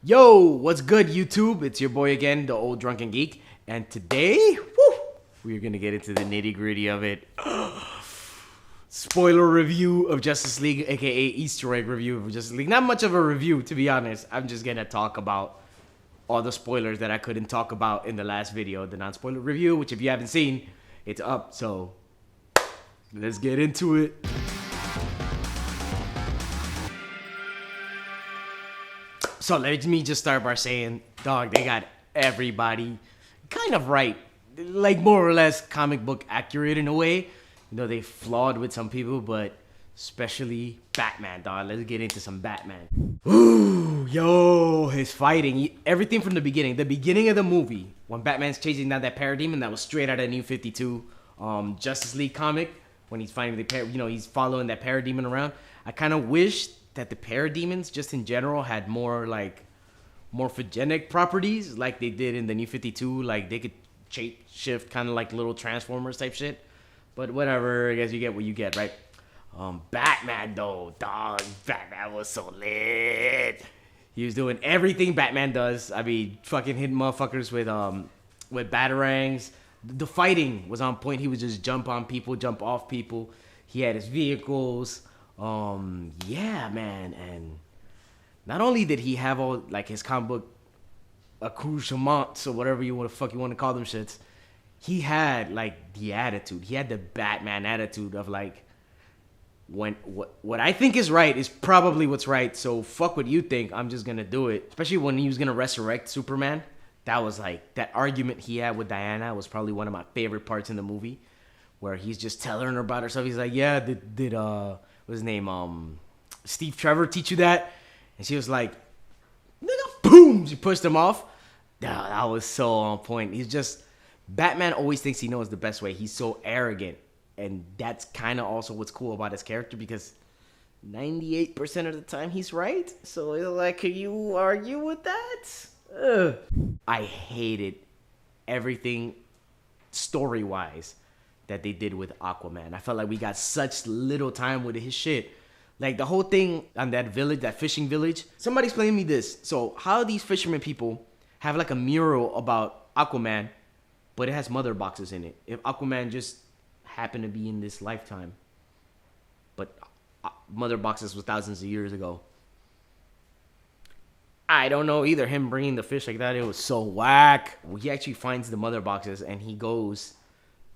Yo, what's good, YouTube? It's your boy again, the Ol Drunken Geek, and today, we're gonna get into the nitty gritty of it. Spoiler review of Justice League, aka Easter egg review of Justice League. Not much of a review, to be honest. I'm just gonna talk about all the spoilers that I couldn't talk about in the last video, the non-spoiler review, which if you haven't seen, it's up. So let's get into it. So let me just start by saying, dog, they got everybody kind of right. Like more or less comic book accurate in a way. You know, they flawed with some people, but especially Batman, dog. Let's get into some Batman. Ooh, yo, his fighting. Everything from the beginning. The beginning of the movie, when Batman's chasing down that parademon that was straight out of New 52 Justice League comic, when he's finding he's following that parademon around. I kind of wish that the parademons just in general had more like morphogenic properties like they did in the New 52. Like they could shape shift, kind of like little Transformers type shit. But whatever, I guess you get what you get, right? Batman though, dog, Batman was so lit. He was doing everything Batman does. I mean, fucking hitting motherfuckers with batarangs. The fighting was on point. He would just jump on people, jump off people. He had his vehicles. Yeah, man. And not only did he have all like his comic book accoutrements or whatever you want to call them shits, he had like the attitude. He had the Batman attitude of like, when what I think is right is probably what's right. So fuck what you think. I'm just gonna do it. Especially when he was gonna resurrect Superman. That was like that argument he had with Diana was probably one of my favorite parts in the movie, where he's just telling her about herself. He's like, yeah, did what's his name, Steve Trevor teach you that? And she was like, nigga, boom, she pushed him off. That was so on point. He's just, Batman always thinks he knows the best way. He's so arrogant. And that's kind of also what's cool about his character, because 98% of the time he's right. So like, can you argue with that? Ugh. I hated everything story-wise that they did with Aquaman. I felt like we got such little time with his shit. Like the whole thing on that village, that fishing village. Somebody explain to me this. So how these fishermen people have like a mural about Aquaman, but it has mother boxes in it? If Aquaman just happened to be in this lifetime, but mother boxes was thousands of years ago. I don't know either. Him bringing the fish like that, it was so whack. He actually finds the mother boxes and he goes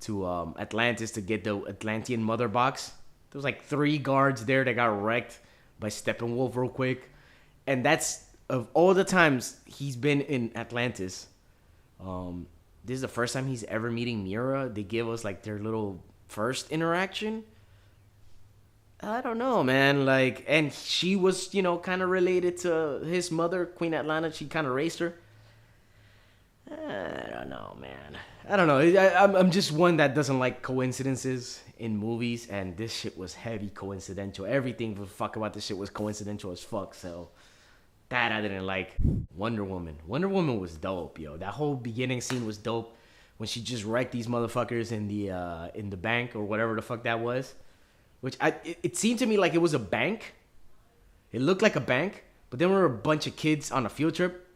to Atlantis to get the Atlantean mother box. There was like 3 guards there that got wrecked by Steppenwolf real quick. And that's, of all the times he's been in Atlantis, this is the first time he's ever meeting Mira. They give us like their little first interaction. I don't know, man. Like, and she was, kind of related to his mother, Queen Atlanta. She kind of raised her. I don't know, man. I don't know. I'm just one that doesn't like coincidences in movies, and this shit was heavy coincidental. Everything for fuck about this shit was coincidental as fuck. So that I didn't like. Wonder Woman. Wonder Woman was dope, yo. That whole beginning scene was dope when she just wrecked these motherfuckers in the bank or whatever the fuck that was. Which it seemed to me like it was a bank. It looked like a bank, but then we were a bunch of kids on a field trip.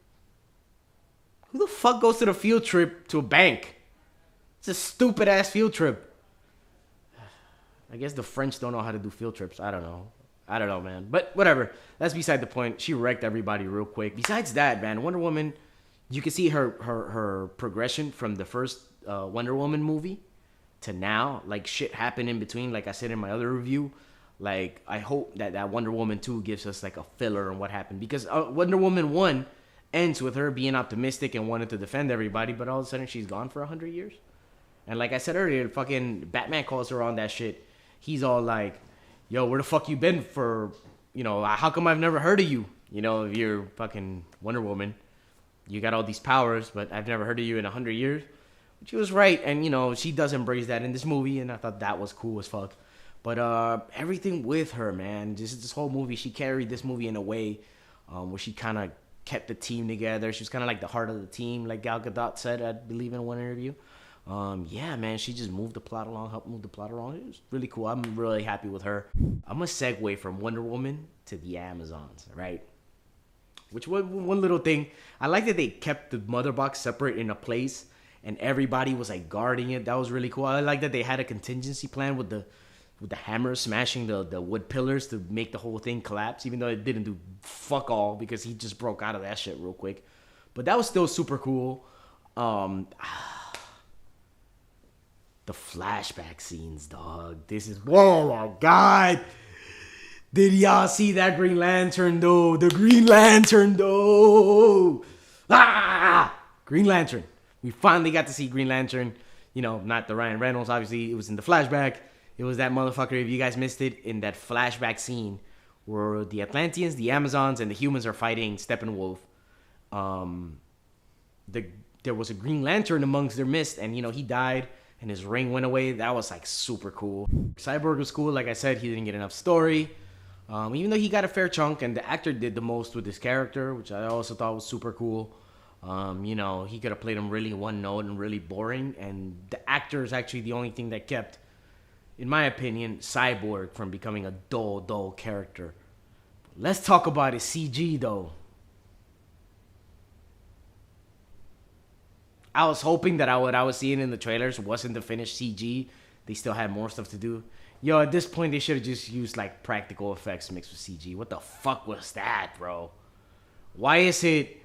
Who the fuck goes to the field trip to a bank? It's a stupid ass field trip. I guess the French don't know how to do field trips. I don't know, man. But whatever. That's beside the point. She wrecked everybody real quick. Besides that, man, Wonder Woman, you can see her progression from the first Wonder Woman movie to now. Like, shit happened in between, like I said in my other review. Like, I hope that Wonder Woman 2 gives us like a filler on what happened, because Wonder Woman 1 ends with her being optimistic and wanting to defend everybody, but all of a sudden she's gone for 100 years. And like I said earlier, fucking Batman calls her on that shit. He's all like, yo, where the fuck you been for, how come I've never heard of you? If you're fucking Wonder Woman, you got all these powers, but I've never heard of you in 100 years. She was right, and she does embrace that in this movie, and I thought that was cool as fuck. But everything with her, man, just this whole movie, she carried this movie in a way where she kind of kept the team together. She was kind of like the heart of the team, like Gal Gadot said, I believe, in one interview. Yeah, man, she just moved the plot along, helped move the plot along. It was really cool. I'm really happy with her. I'm gonna segue from Wonder Woman to the Amazons, right? Which one little thing, I like that they kept the mother box separate in a place and everybody was like guarding it. That was really cool. I like that they had a contingency plan with the hammer smashing the wood pillars to make the whole thing collapse, even though it didn't do fuck all because he just broke out of that shit real quick. But that was still super cool. The flashback scenes, dog. This is, whoa, my God. Did y'all see that Green Lantern, though? The Green Lantern, though. Green Lantern. We finally got to see Green Lantern. You know, not the Ryan Reynolds, obviously. It was in the flashback. It was that motherfucker, if you guys missed it, in that flashback scene where the Atlanteans, the Amazons, and the humans are fighting Steppenwolf. There was a Green Lantern amongst their midst, and, you know, he died, and his ring went away. That was, like, super cool. Cyborg was cool. Like I said, he didn't get enough story. Even though he got a fair chunk, and the actor did the most with his character, which I also thought was super cool. You know, he could have played him really one note and really boring, and the actor is actually the only thing that kept, in my opinion, Cyborg from becoming a dull character. Let's talk about his CG, though. I was hoping that what I was seeing in the trailers wasn't the finished CG. They still had more stuff to do. Yo, at this point, they should have just used, like, practical effects mixed with CG. What the fuck was that, bro? Why is it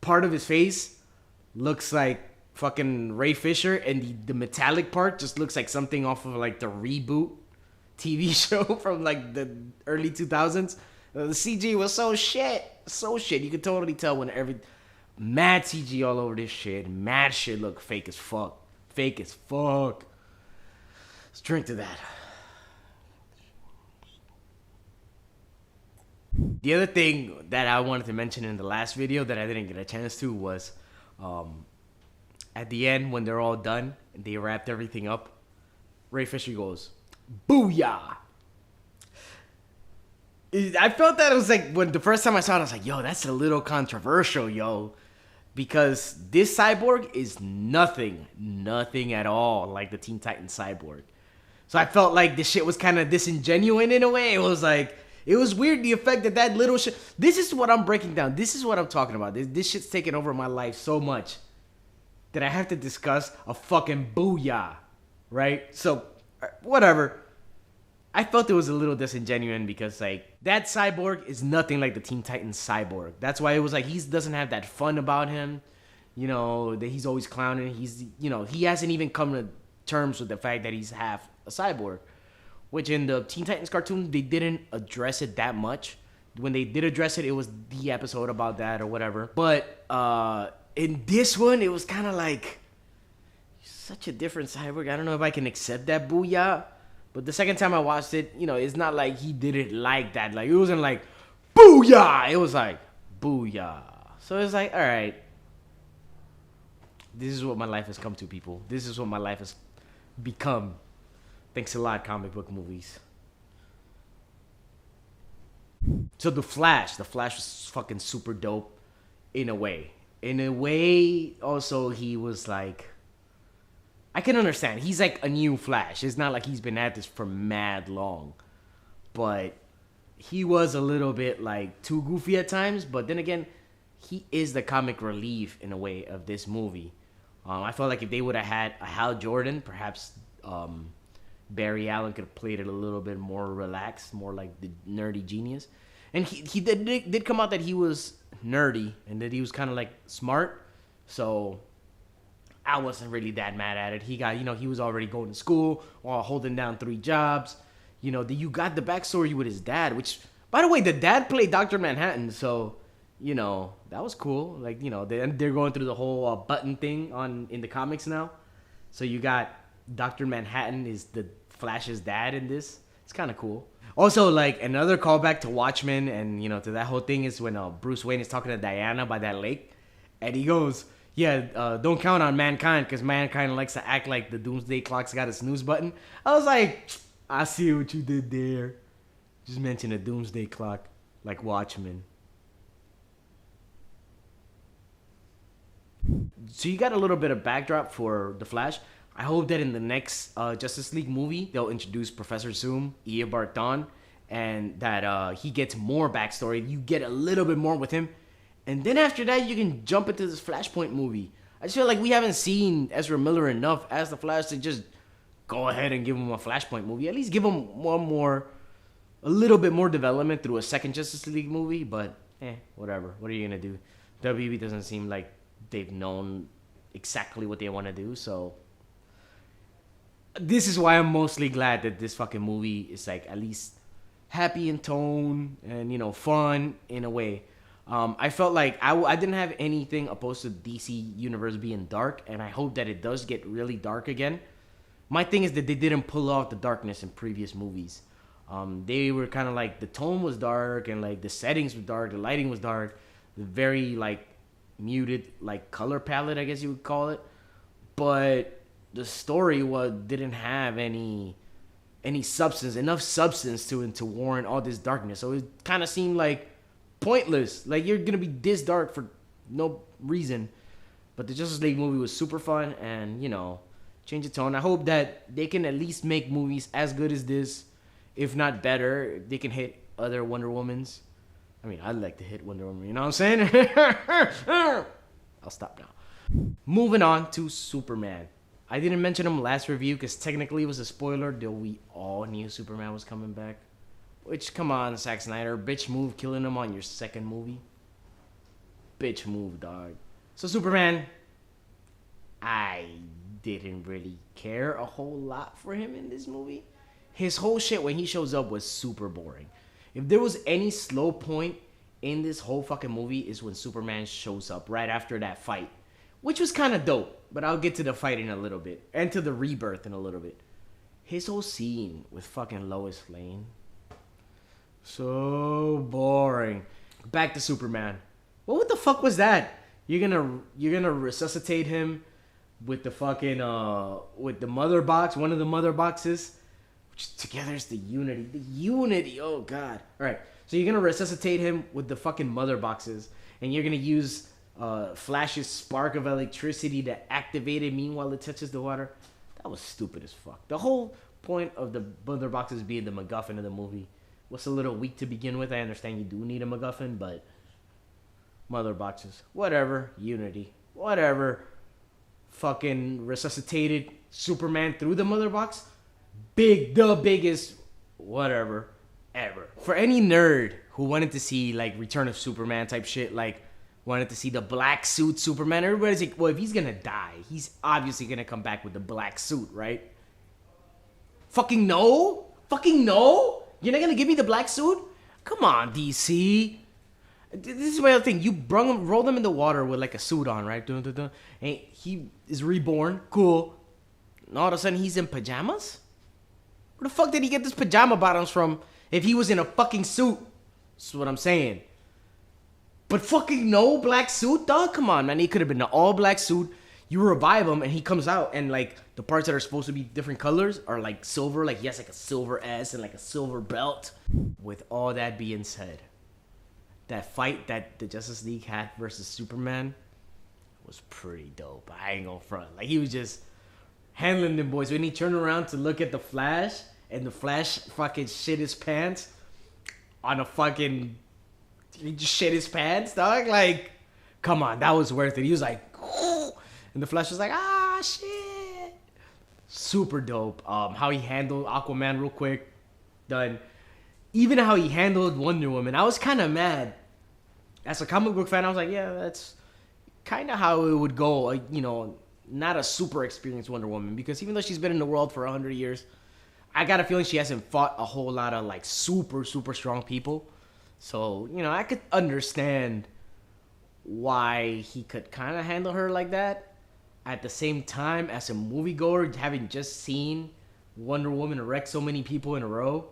part of his face looks like fucking Ray Fisher, and the metallic part just looks like something off of, like, the Reboot TV show from, like, the early 2000s? The CG was so shit. So shit. You could totally tell when mad CG all over this shit. Mad shit look fake as fuck. Fake as fuck. Let's drink to that. The other thing that I wanted to mention in the last video that I didn't get a chance to was at the end when they're all done and they wrapped everything up, Ray Fisher goes, "Booyah!" I felt that it was like, when the first time I saw it, I was like, yo, that's a little controversial, yo. Because this Cyborg is nothing at all like the Teen Titans Cyborg. So I felt like this shit was kind of disingenuous in a way. It was like, it was weird, the effect that little shit. This is what I'm breaking down. This is what I'm talking about. This shit's taken over my life so much that I have to discuss a fucking booyah, right? So, whatever. I felt it was a little disingenuous because, like, that Cyborg is nothing like the Teen Titans Cyborg. That's why it was like, he doesn't have that fun about him. You know, that he's always clowning. He hasn't even come to terms with the fact that he's half a cyborg. Which in the Teen Titans cartoon, they didn't address it that much. When they did address it, it was the episode about that or whatever. But in this one, it was kind of like, such a different Cyborg. I don't know if I can accept that booyah. But the second time I watched it, you know, it's not like he did it like that. Like, it wasn't like, booyah! It was like, booyah. So it's like, all right. This is what my life has come to, people. This is what my life has become. Thanks a lot, comic book movies. So the Flash was fucking super dope in a way. In a way, also, he was like, I can understand. He's like a new Flash. It's not like he's been at this for mad long. But he was a little bit like too goofy at times. But then again, he is the comic relief in a way of this movie. I felt like if they would have had a Hal Jordan, perhaps Barry Allen could have played it a little bit more relaxed, more like the nerdy genius. And he did come out that he was nerdy and that he was kind of like smart. So I wasn't really that mad at it. He got, he was already going to school while holding down 3 jobs. You got the backstory with his dad, which, by the way, the dad played Dr. Manhattan. So, that was cool. Like, they're going through the whole button thing in the comics now. So you got Dr. Manhattan is the Flash's dad in this. It's kind of cool. Also, like, another callback to Watchmen and, to that whole thing is when Bruce Wayne is talking to Diana by that lake. And he goes, yeah, don't count on mankind because mankind likes to act like the doomsday clock's got a snooze button. I was like, I see what you did there. Just mention a doomsday clock like Watchmen. So you got a little bit of backdrop for The Flash. I hope that in the next Justice League movie, they'll introduce Professor Zoom, Eobard Thawne, and that he gets more backstory. You get a little bit more with him, and then after that, you can jump into this Flashpoint movie. I just feel like we haven't seen Ezra Miller enough as the Flash to just go ahead and give him a Flashpoint movie. At least give him a little bit more development through a second Justice League movie. But whatever. What are you gonna do? WB doesn't seem like they've known exactly what they want to do. So this is why I'm mostly glad that this fucking movie is like at least happy in tone and, you know, fun in a way. I felt like I didn't have anything opposed to DC Universe being dark, and I hope that it does get really dark again. My thing is that they didn't pull off the darkness in previous movies. They were kind of like, the tone was dark, and like the settings were dark, the lighting was dark, the very like muted like color palette, I guess you would call it. But the story didn't have any substance, enough substance to warrant all this darkness. So it kind of seemed like pointless. Like, you're gonna be this dark for no reason. But the Justice League movie was super fun, and, you know, change the tone. I hope that they can at least make movies as good as this, if not better. They can hit other Wonder Womans. I mean, I'd like to hit Wonder Woman, you know what I'm saying? I'll stop now. Moving on to Superman. I didn't mention him last review because technically it was a spoiler, though we all knew Superman was coming back. Which, come on, Zack Snyder. Bitch move, killing him on your second movie. Bitch move, dog. So Superman, I didn't really care a whole lot for him in this movie. His whole shit when he shows up was super boring. If there was any slow point in this whole fucking movie, is when Superman shows up right after that fight. Which was kind of dope, but I'll get to the fight in a little bit. And to the rebirth in a little bit. His whole scene with fucking Lois Lane. So boring. Back to Superman. Well, what the fuck was that? You're gonna resuscitate him with the fucking with the mother box, one of the mother boxes, which together is the Unity. The Unity. Oh god. All right. So you're gonna resuscitate him with the fucking mother boxes, and you're gonna use Flash's spark of electricity to activate it. Meanwhile, it touches the water. That was stupid as fuck. The whole point of the mother boxes being the MacGuffin of the movie was a little weak to begin with. I understand you do need a MacGuffin, but mother boxes, whatever. Unity, whatever. Fucking resuscitated Superman through the mother box. The biggest, whatever, ever. For any nerd who wanted to see like Return of Superman type shit, like wanted to see the black suit Superman, everybody's like, well, if he's gonna die, he's obviously gonna come back with the black suit, right? Fucking no. You're not gonna give me the black suit? Come on, DC. This is my other thing. You roll them in the water with like a suit on, right? Dun, dun, dun. And he is reborn. Cool. And all of a sudden he's in pajamas? Where the fuck did he get this pajama bottoms from if he was in a fucking suit? That's what I'm saying. But fucking no black suit, dog? Come on, man. He could have been an all black suit. You revive him and he comes out and like the parts that are supposed to be different colors are like silver. Like he has like a silver S and like a silver belt. With all that being said, that fight that the Justice League had versus Superman was pretty dope. I ain't gonna front. Like he was just handling them boys. When he turned around to look at the Flash and the Flash fucking shit his pants on a fucking... He just shit his pants, dog. Like, come on, that was worth it. He was like... And the Flash was like, ah, shit. Super dope. How he handled Aquaman real quick. Done. Even how he handled Wonder Woman. I was kind of mad. As a comic book fan, I was like, yeah, that's kind of how it would go. You know, not a super experienced Wonder Woman. Because even though she's been in the world for 100 years, I got a feeling she hasn't fought a whole lot of, like, super, super strong people. So, you know, I could understand why he could kind of handle her like that. At the same time, as a moviegoer, having just seen Wonder Woman wreck so many people in a row,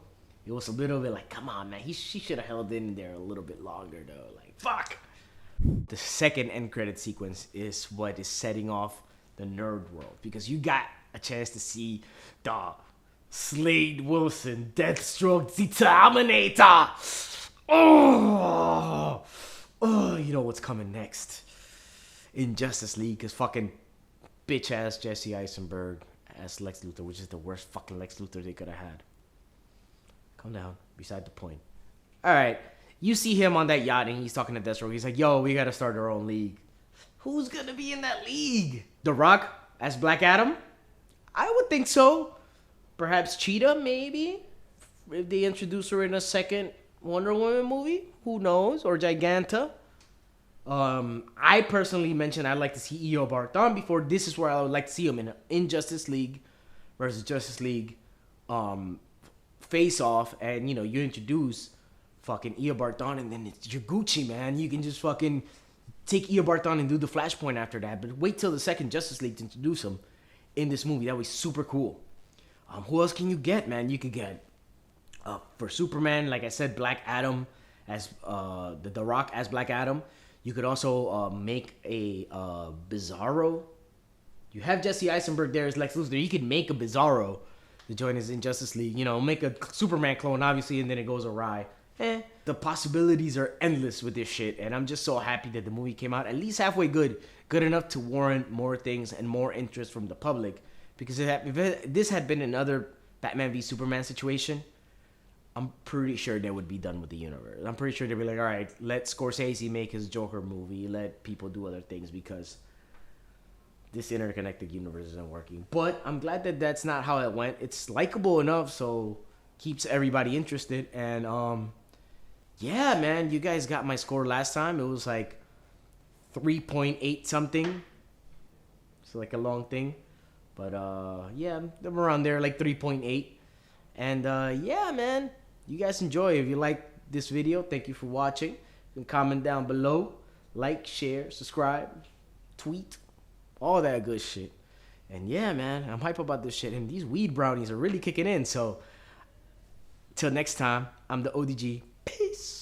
it was a little bit like, come on, man. She should have held in there a little bit longer, though. Like, fuck. The second end credit sequence is what is setting off the nerd world. Because you got a chance to see the Slade Wilson, Deathstroke, the Terminator. Oh, you know what's coming next in Justice League is fucking bitch-ass Jesse Eisenberg as Lex Luthor, which is the worst fucking Lex Luthor they could have had. calm down. Beside the point. All right. You see him on that yacht and he's talking to Deathstroke. He's like, yo, we got to start our own league. Who's going to be in that league? The Rock as Black Adam? I would think so. Perhaps Cheetah, maybe. If they introduce her in a second Wonder Woman movie. Who knows? Or Giganta. I personally mentioned I'd like to see Eobard Barthon before. This is where I would like to see him in Justice League versus Justice League face off. And, you know, you introduce fucking Eobard Barthon and then it's your Gucci, man. You can just fucking take Eobard Barthon and do the Flashpoint after that. But wait till the second Justice League to introduce him in this movie. That was super cool. Who else can you get, man? You could get, for Superman, like I said, Black Adam as, the Rock as Black Adam. You could also make a Bizarro. You have Jesse Eisenberg there as Lex Luthor. You could make a Bizarro to join us in Justice League. You know, make a Superman clone, obviously, and then it goes awry. The possibilities are endless with this shit, and I'm just so happy that the movie came out at least halfway good. Good enough to warrant more things and more interest from the public. Because if this had been another Batman v Superman situation, I'm pretty sure they would be done with the universe. I'm pretty sure they'd be like, all right, let Scorsese make his Joker movie. Let people do other things because this interconnected universe isn't working. But I'm glad that that's not how it went. It's likable enough, so keeps everybody interested. And yeah, man, you guys got my score last time. It was like 3.8 something. It's like a long thing. But yeah, I'm around there, like 3.8. And yeah, man, you guys enjoy. If you like this video, thank you for watching. You can comment down below. Like, share, subscribe, tweet, all that good shit. And yeah, man, I'm hype about this shit. And these weed brownies are really kicking in. So till next time, I'm the ODG. Peace.